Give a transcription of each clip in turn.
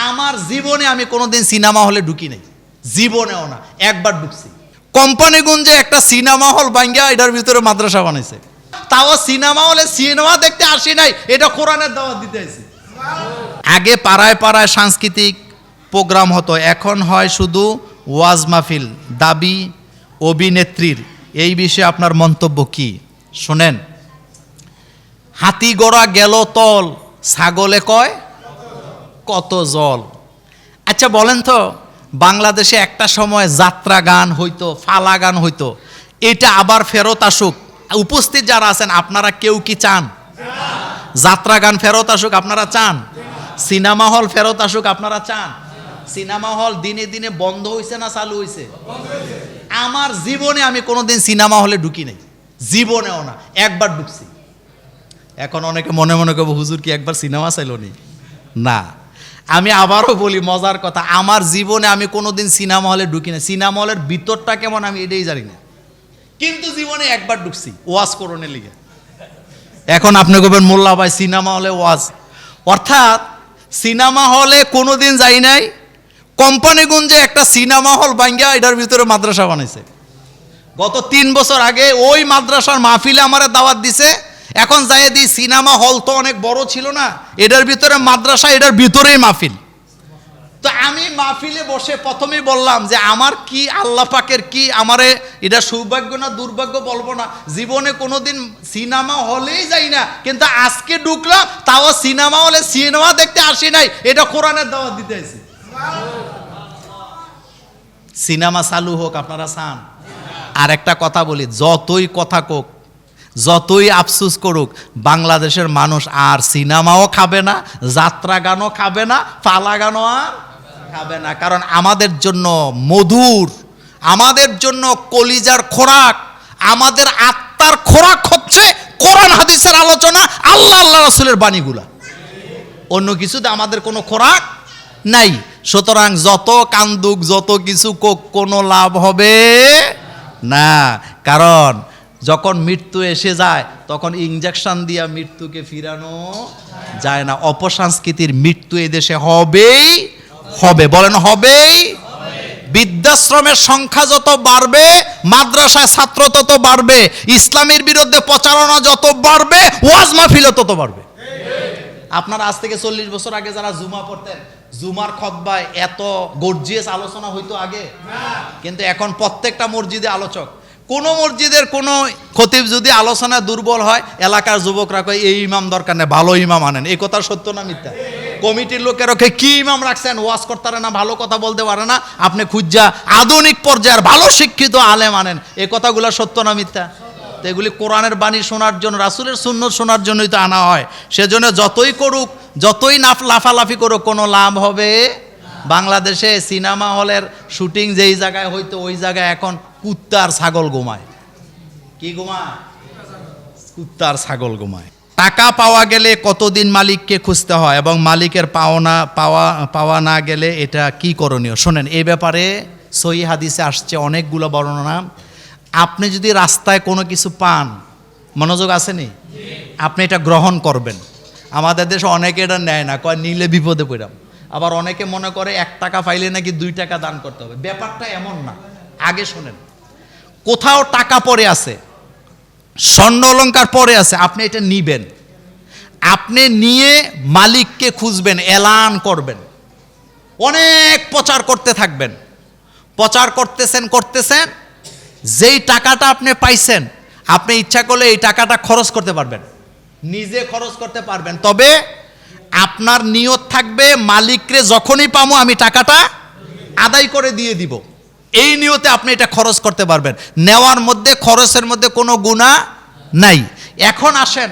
আমার জীবনে আমি কোনোদিন সিনেমা হলে ঢুকি নাই, জীবনেও না। একবার ঢুকছি, কোম্পানিগঞ্জে একটা সিনেমা হল ভাঙ্গা এটার ভিতরে মাদ্রাসা বানাইছে। তাও সিনেমা হলে সিনেমা দেখতে আসি নাই, এটা কোরআনের দাওয়াত দিতে আসি। আগে পাড়ায় পাড়ায় সাংস্কৃতিক প্রোগ্রাম হতো, এখন হয় শুধু ওয়াজ মাহফিল। দাবি অভিনেত্রীর এই বিষয়ে আপনার মন্তব্য কি? শোনেন, হাতি গড়া গেল তল, ছাগলে কয় কত জল। আচ্ছা বলেন তো, বাংলাদেশে একটা সময় যাত্রা গান হইতো, ফালা গান হইতো, এটা আবার ফেরত আসুক। উপস্থিত যারা আছেন আপনারা কেউ কি চান যাত্রা গান ফেরত আসুক? আপনারা চান সিনেমা হল ফেরত আসুক? আপনারা চান? সিনেমা হল দিনে দিনে বন্ধ হয়েছে না চালু হয়েছে? আমার জীবনে আমি কোনোদিন সিনেমা হলে ঢুকি নাই, জীবনেও না। একবার ঢুকছি। এখন অনেকে মনে মনে করবো, হুজুর কি একবার সিনেমা চাইলো নি? না, আমি আবারও বলি মজার কথা, আমার জীবনে আমি কোনোদিন সিনেমা হলে ঢুকি না। সিনেমা হলের ভিতরটা কেমন আমি এটাই জানি না, কিন্তু জীবনে একবার ঢুকছি ওয়াজ করণের লিগে। এখন আপনি বলবেন মোল্লা ভাই সিনেমা হলে ওয়াজ, অর্থাৎ সিনেমা হলে কোনোদিন যাই নাই। কোম্পানিগঞ্জে একটা সিনেমা হল ভাঙ্গা এটার ভিতরে মাদ্রাসা বানাইছে। গত 3 বছর আগে ওই মাদ্রাসার মাহফিলে আমারে দাওয়াত দিছে। এখন যাই দিই, সিনেমা হল তো অনেক বড় ছিল না, এটার ভিতরে মাদ্রাসা, এটার ভিতরেই মাহফিল। তো আমি মাহফিলে বসে প্রথমেই বললাম যে আমার কি আল্লাহ পাকের কি, আমারে এটা সৌভাগ্য না দুর্ভাগ্য বলবো না, জীবনে কোনোদিন সিনেমা হলেই যাই না, কিন্তু আজকে ঢুকলাম, তাও সিনেমা হলে সিনেমা দেখতে আসি নাই, এটা কোরআনের দাওয়াত দিতে আসি। সিনেমা চালু হোক, আপনারা চান? আর একটা কথা বলি, যতই কথা কোক, যতই আফসুস করুক, বাংলাদেশের মানুষ আর সিনেমাও খাবে না, যাত্রা গানও খাবে না, পালা গানও আর খাবে না। কারণ আমাদের জন্য মধুর, আমাদের জন্য কলিজার খোরাক, আমাদের আত্মার খোরাক হচ্ছে কোরআন হাদিসের আলোচনা, আল্লাহ আল্লাহ রাসূলের বাণীগুলা। অন্য কিছুতে আমাদের কোনো খোরাক নাই। সুতরাং যত কান্দুক, যত কিছু কোক, কোনো লাভ হবে না। কারণ যখন মৃত্যু এসে যায় তখন ইনজেকশন দিয়া মৃত্যুকে ফিরানো যায় না। অপসংস্কৃতির মৃত্যু এদেশে হবেই হবে, বলেন হবেই। বৃদ্ধাশ্রমের সংখ্যা যত বাড়বে, মাদ্রাসায় ছাত্র তত বাড়বে, ইসলামের বিরুদ্ধে প্রচারণা যত বাড়বে, ওয়াজ মাহফিলও তত বাড়বে। আপনারা আজ থেকে 40 বছর আগে যারা জুমা পড়তেন, জুমার খুতবায় এত গর্জিয়াস আলোচনা হইতো আগে? কিন্তু এখন প্রত্যেকটা মসজিদে আলোচক। কোন মসজিদের কোন খতিব যদি আলোচনা দুর্বল হয়, এলাকার যুবকরা কয় এই ইমাম দরকার নেই, ভালো ইমাম আনেন। এই কথা সত্য না মিথ্যা? কমিটির লোকেরা কি ইমাম রাখছেন, ওয়াজ করতে পারে না, ভালো কথা বলতে পারে না, আপনি খুঁজা আধুনিক পর্যায়ের ভালো শিক্ষিত আলেম আনেন। এই কথাগুলো সত্য না মিথ্যা? তো এগুলি কোরআনের বাণী শোনার জন্য, রাসূলের সুন্নাত শোনার জন্যই তো আনা হয়। সেজন্য যতই করুক, যতই লাফালাফি করুক, কোনো লাভ হবে। বাংলাদেশে সিনেমা হলের শুটিং যেই জায়গায় হইতো, ওই জায়গায় এখন কুত্তার ছাগল ঘুমায়। কি ঘুমায়? কুত্তার ছাগল ঘুমায়। টাকা পাওয়া গেলে কতদিন মালিককে খুঁজতে হয় এবং মালিকের পাওয়া না গেলে এটা কি করণীয়? শোনেন, এই ব্যাপারে সহিহ হাদিসে আসছে অনেকগুলো বর্ণনা। আপনি যদি রাস্তায় কোনো কিছু পান, মনোযোগ আসেনি, আপনি এটা গ্রহণ করবেন। আমাদের দেশে অনেকে এটা নেয় না, কয় নিলে বিপদে পড়াম। আবার অনেকে মনে করে 1 টাকা পাইলে নাকি 2 টাকা দান করতে হবে। ব্যাপারটা এমন না। আগে শোনেন, কোথাও টাকা পড়ে আছে, স্বর্ণ অলংকার পড়ে আছে, আপনি এটা নিবেন। আপনি নিয়ে মালিককে খুঁজবেন, এলান করবেন, অনেক প্রচার করতে থাকবেন। প্রচার করতেছেন, যেই টাকাটা আপনি পাইছেন, আপনি ইচ্ছা করলে এই টাকাটা খরচ করতে পারবেন, নিজে খরচ করতে পারবেন। তবে আপনার নিয়ত থাকবে, মালিকরে যখনই পাবো আমি টাকাটা আদায় করে দিয়ে দিব। এই নিয়তে আপনি এটা খরচ করতে পারবেন। নেওয়ার মধ্যে, খরচের মধ্যে কোনো গুনাহ নাই। এখন আসেন,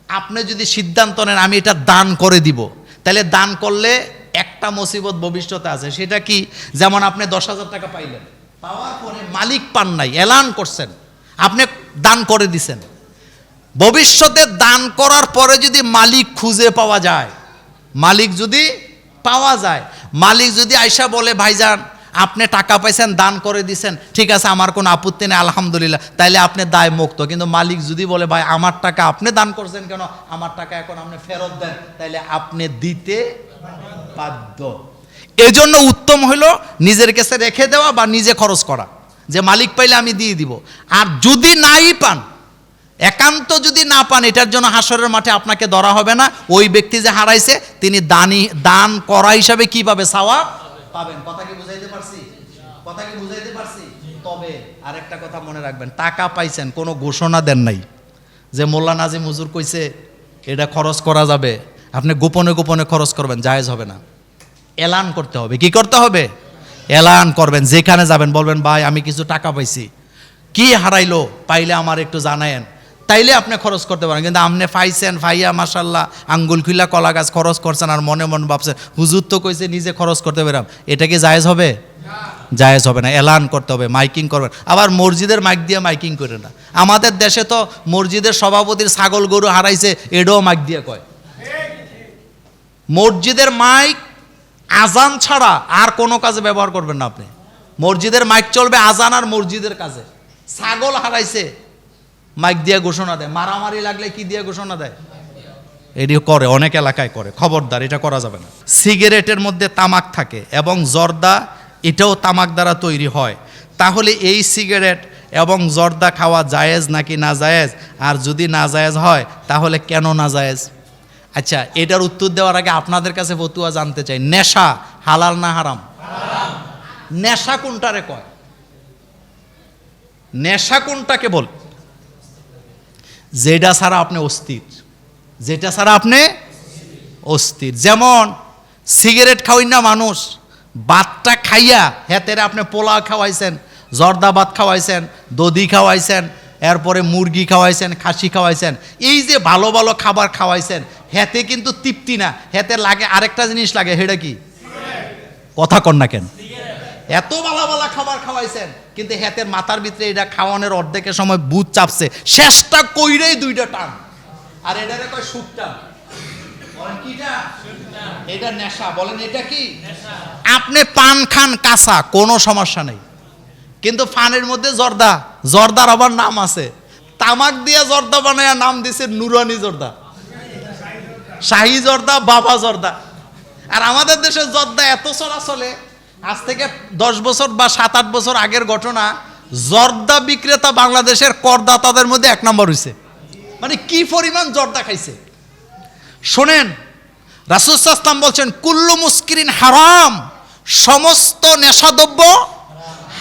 আপনি যদি সিদ্ধান্ত নেন আমি এটা দান করে দিব, তাহলে দান করলে একটা মুসিবত ভবিষ্যতে আছে। সেটা কি? যেমন আপনি 10,000 টাকা পাইলেন, পাওয়ার পরে মালিক পান নাই, এলান করছেন, আপনি দান করে দিছেন। ভবিষ্যতে দান করার পরে যদি মালিক খুঁজে পাওয়া যায়, মালিক যদি পাওয়া যায়, মালিক যদি আইসা বলে ভাইজান আপনি টাকা পাইছেন, দান করে দিছেন, ঠিক আছে, আমার কোনো আপত্তি নেই, আলহামদুলিল্লাহ, তাইলে আপনি দায় মুক্ত। কিন্তু মালিক যদি বলে ভাই আমার টাকা আপনি দান করছেন কেন, আমার টাকা এখন আপনি ফেরত দেন, তাইলে আপনি দিতে বাধ্য। এজন্য উত্তম হলো নিজের কাছে রেখে দেওয়া বা নিজে খরচ করা, যে মালিক পাইলে আমি দিয়ে দিব। আর যদি নাই পান, একান্ত যদি না পান, এটার জন্য হাসরের মাঠে আপনাকে ধরা হবে না। ওই ব্যক্তি যে হারাইছে তিনি দান করা হিসাবে কি পাবে? সওয়াব পাবেন। কথা কি বুঝাইতে পারছি? কথা কি বুঝাইতে পারছি? তবে আরেকটা কথা মনে রাখবেন, টাকা পাইছেন, কোনো ঘোষণা দেন নাই যে মোল্লা নাজিম হুজুর কইছে এটা খরচ করা যাবে, আপনি গোপনে গোপনে খরচ করবেন, জায়েজ হবে না। এলান করতে হবে। কি করতে হবে? এলান করবেন। যেখানে যাবেন বলবেন ভাই আমি কিছু টাকা পাইছি, কি হারাইলো, পাইলে আমার একটু জানায়েন, তাইলে আপনি খরচ করতে পারেন। কিন্তু আপনি পাইছেন, ফাইয়া মাশাল্লাহ আঙ্গুল খুলা কলা গাছ খরচ করছেন, আর মনে মনে ভাবছেন হুজুর তো কইছে নিজে খরচ করতে পারাম, এটা কি জায়েজ হবে? জায়েজ হবে না। এলান করতে হবে, মাইকিং করবেন। আবার মসজিদের মাইক দিয়ে মাইকিং করে না। আমাদের দেশে তো মসজিদের সভাপতির ছাগল গরু হারাইছে, এটাও মাইক দিয়ে কয়। মসজিদের মাইক আজান ছাড়া আর কোনো কাজে ব্যবহার করবেন না আপনি। মসজিদের মাইক চলবে আজান আর মসজিদের কাজে। ছাগল হারাইছে, মাইক দিয়ে ঘোষণা দেয়। মারামারি লাগলে কি দিয়ে ঘোষণা দেয়? এটি করে, অনেক এলাকায় করে। খবরদার, এটা করা যাবে না। সিগারেটের মধ্যে তামাক থাকে এবং জর্দা, এটাও তামাক দ্বারা তৈরি হয়। তাহলে এই সিগারেট এবং জর্দা খাওয়া জায়েজ নাকি না জায়েজ? আর যদি না জায়েজ হয় তাহলে কেন না জায়েজ? আচ্ছা, এটার উত্তর দেওয়ার আগে আপনাদের কাছে ফতুয়া জানতে চাই, নেশা হালাল না হারাম? নেশা কোনটারে কয়? নেশা কোনটাকে বল? যেটা ছাড়া আপনি অস্থির, যেটা ছাড়া আপনি অস্থির। যেমন সিগারেট খাওয়াই না মানুষ, ভাতটা খাইয়া হেতেরে আপনি পোলাও খাওয়াইছেন, জর্দা ভাত খাওয়াইছেন, দধি খাওয়াইছেন, এরপরে মুরগি খাওয়াইছেন, খাসি খাওয়াইছেন, এই যে ভালো ভালো খাবার খাওয়াইছেন, হেতে কিন্তু তৃপ্তি না, হেতে লাগে আরেকটা জিনিস লাগে। সেটা কি? কথা কন না কেন? এত ভালো ভালো খাবার খাওয়াইছেন, কিন্তু হেতের মাথার ভিতরে এটা খাওয়ানোর অর্ধেকের সময় বুধ চাপছে, শেষটা কইরেই দুইটা টান, আর এটারে কয় সুখ টান। বলেন কিটা? এটা নেশা। বলেন এটা কি? আপনি পান খান কাঁচা, কোনো সমস্যা নেই, কিন্তু পানের মধ্যে জর্দা, জর্দার আবার নাম আছে, তামাক দিয়ে জর্দা বানায় নাম দিছে নুরানি জর্দা, শাহী জর্দা, বাবা জর্দা। আর আমাদের দেশের জর্দা এত চলাচলে, আজ থেকে 10 বছর বা 7-8 বছর আগের ঘটনা, জর্দা বিক্রেতা বাংলাদেশের করদাতাদের মধ্যে 1 নম্বর হইছে। মানে কি পরিমাণ জর্দা খাইছে শোনেন। রাসূল সাল্লাল্লাহু আলাইহি ওয়াসাল্লাম বলছেন কুল্লু মুসকিরিন হারাম, সমস্ত নেশাদ্রব্য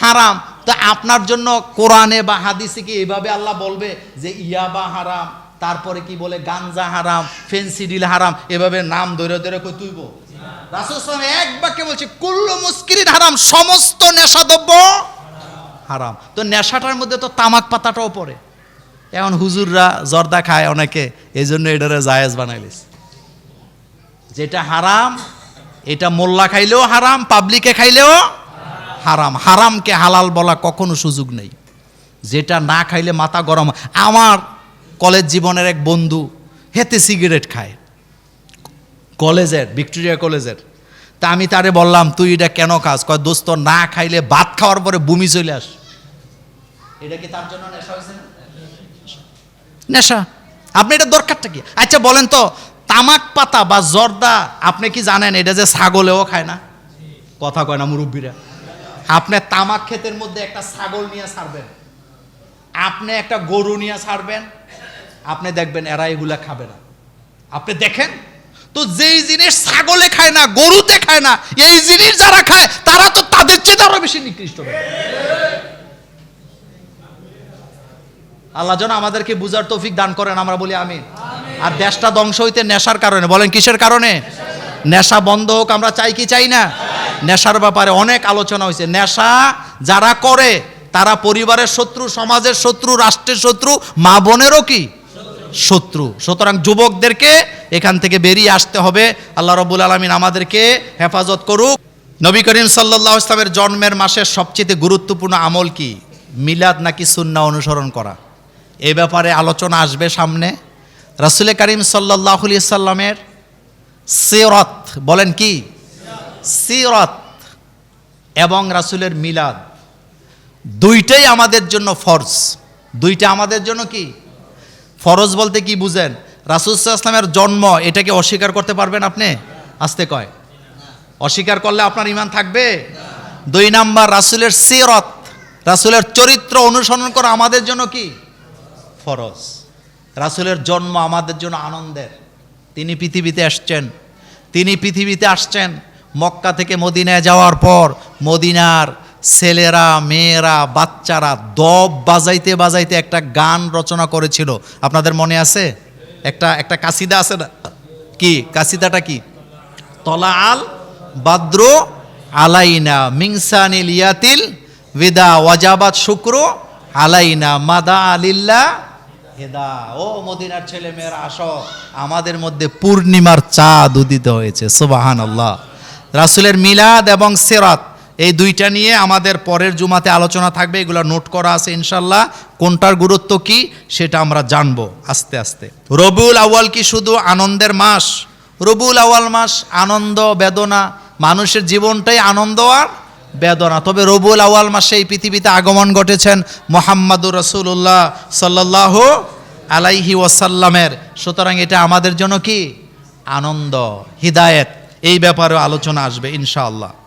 হারাম। তো আপনার জন্য কোরআনে বা হাদিসে কি এইভাবে আল্লাহ বলবে যে ইয়াবা হারাম, তারপরে কি বলে গাঞ্জা হারাম, ফেন্সিডিল হারাম, এভাবে নাম ধরে ধরে কই তুইব? রাসূল সাল্লাল্লাহু আলাইহি ওয়াসাল্লাম এক বাক্যে বলছে কুল্লু মুসকিরিন হারাম, সমস্ত নেশাদ্রব্য হারাম। তো নেশাটার মধ্যে তো তামাক পাতাটাও পড়ে। এখন হুজুররা জর্দা খায় অনেকে, এই জন্য এটারে জায়েজ বানাইলিস। যেটা হারাম এটা মোল্লা খাইলেও হারাম, পাবলিকে খাইলেও হারাম। হারামকে হালাল বলা কখনো সুযোগ নেই। যেটা না খাইলে মাথা গরম। আমার কলেজ জীবনের এক বন্ধু হেতে সিগারেট খায়, কলেজের, ভিক্টোরিয়া কলেজের। তা আমি তারে বললাম তুই এটা কেন খাস? কয় দোস্ত না খাইলে ভাত খাওয়ার পরে বমি চলে আস। এটা কি তার জন্য নেশা হয়েছে না? নেশা। আপনি এটা দরকারটা কি? আচ্ছা বলেন তো, তামাক পাতা বা জর্দা আপনি কি জানেন এটা যে ছাগলেও খায় না? কথা কয় না মুরব্বীরা। আপনি তামাক ক্ষেতের মধ্যে একটা ছাগল নিয়ে ছাড়বেন, আপনি একটা গরু নিয়ে ছাড়বেন, আপনি দেখবেন এরা এগুলা খাবে না। আপনি দেখেন তো, যেই জিনিস ছাগলে খায় না, গরুতে খায় না, এই জিনিস যারা খায় তারা তো তাদের চেয়ে আরো বেশি নিকৃষ্ট। আল্লাহ যেন আমাদেরকে বুঝার তৌফিক দান করেন, আমরা বলি আমিন। আর দেশটা ধ্বংস হইতে নেশার কারণে। বলেন কিসের কারণে? নেশা বন্ধ হোক আমরা চাই কি চাই না? নেশার ব্যাপারে অনেক আলোচনা হয়েছে। নেশা যারা করে তারা পরিবারের শত্রু, সমাজের শত্রু, রাষ্ট্রের শত্রু, মা বোনেরও কি শত্রু। সুতরাং যুবকদেরকে এখান থেকে বেরিয়ে আসতে হবে। আল্লাহ রাব্বুল আলামিন আমাদেরকে হেফাজত করুক। নবী করিম সাল্লাল্লাহু আলাইহি ওয়াসাল্লামের জন্মের মাসের সবচেয়ে গুরুত্বপূর্ণ আমল কি? মিলাদ নাকি সুন্নাহ অনুসরণ করা? এই ব্যাপারে আলোচনা আসবে সামনে। রাসূল করিম সাল্লাল্লাহু আলাইহি ওয়াসাল্লামের সিরাত, বলেন কি? সিরাত, এবং রাসূলের মিলাদ, দুইটাই আমাদের জন্য ফরজ। দুইটা আমাদের জন্য কি ফরজ? বলতে কি বুঝেন? রাসূল সাল্লাল্লাহু আলাইহি ওয়াসাল্লামের জন্ম, এটাকে অস্বীকার করতে পারবেন আপনি? আস্তে কয়, অস্বীকার করলে আপনার ঈমান থাকবে? দুই নাম্বার, রাসূলের সিরাত, রাসূলের চরিত্র অনুসরণ করা আমাদের জন্য কি ফরজ। রাসূলের জন্ম আমাদের জন্য আনন্দের। তিনি পৃথিবীতে আসছেন মক্কা থেকে মদিনায় যাওয়ার পর মদিনার ছেলেরা, মেয়েরা, বাচ্চারা দব বাজাইতে বাজাইতে একটা গান রচনা করেছিল। আপনাদের মনে আছে? একটা কাসিদা আছে না? কি কাসিদাটা? কি? তলা আল বাদ্রু আলাইনা মিংসানিল ইয়াতিল বিদা ওয়াজাবাত শুক্রু আলাইনা মাদা আলিল্লাহ হেদা। ও মদিনার ছেলে মেয়েরা আসো, আমাদের মধ্যে পূর্ণিমার চাঁদ উদিত হয়েছে। সুবহানাল্লাহ। রাসূলের মিলাদ এবং সিরাত, এই দুইটা নিয়ে আমাদের পরের জুমাতে আলোচনা থাকবে। এগুলো নোট করা আছে ইনশাল্লাহ। কোনটার গুরুত্ব কি সেটা আমরা জানবো আস্তে আস্তে। রবিউল আউয়াল কি শুধু আনন্দের মাস? রবিউল আউয়াল মাস আনন্দ বেদনা, মানুষের জীবনটাই আনন্দ আর বেদনা। তবে রবিউল আউয়াল মাসে এই পৃথিবীতে আগমন ঘটেছেন মুহাম্মাদুর রাসূলুল্লাহ সাল্লাল্লাহু আলাইহি ওয়াসাল্লামের। সুতরাং এটা আমাদের জন্য কি আনন্দ, হিদায়েত। এই ব্যাপারে আলোচনা আসবে ইনশাআল্লাহ।